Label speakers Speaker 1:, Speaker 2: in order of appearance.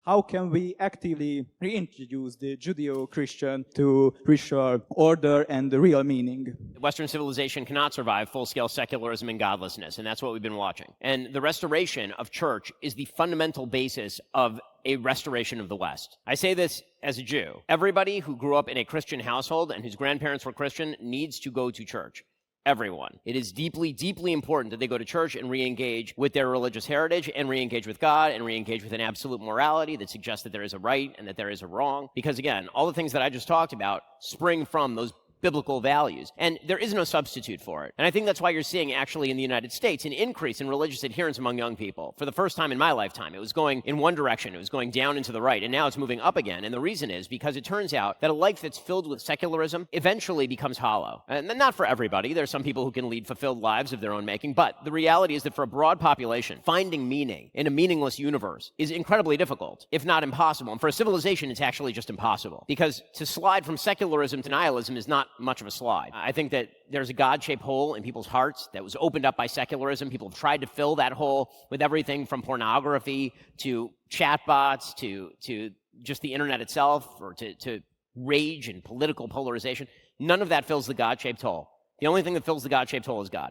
Speaker 1: How can we actively reintroduce the Judeo-Christian to ritual order and the real meaning?
Speaker 2: Western civilization cannot survive full-scale secularism and godlessness, and that's what we've been watching. And the restoration of church is the fundamental basis of a restoration of the West. I say this as a Jew. Everybody who grew up in a Christian household and whose grandparents were Christian needs to go to church. Everyone. It is deeply, deeply important that they go to church and re-engage with their religious heritage and re-engage with God and re-engage with an absolute morality that suggests that there is a right and that there is a wrong. Because again, all the things that I just talked about spring from those biblical values. And there is no substitute for it. And I think that's why you're seeing actually in the United States an increase in religious adherence among young people. For the first time in my lifetime, it was going in one direction. It was going down into the right. And now it's moving up again. And the reason is because it turns out that a life that's filled with secularism eventually becomes hollow. And not for everybody. There's some people who can lead fulfilled lives of their own making. But the reality is that for a broad population, finding meaning in a meaningless universe is incredibly difficult, if not impossible. And for a civilization, it's actually just impossible. Because to slide from secularism to nihilism is not much of a slide. I think that there's a God-shaped hole in people's hearts that was opened up by secularism. People have tried to fill that hole with everything from pornography to chatbots to just the internet itself, or to rage and political polarization. None of that fills the God-shaped hole. The only thing that fills the God-shaped hole is God.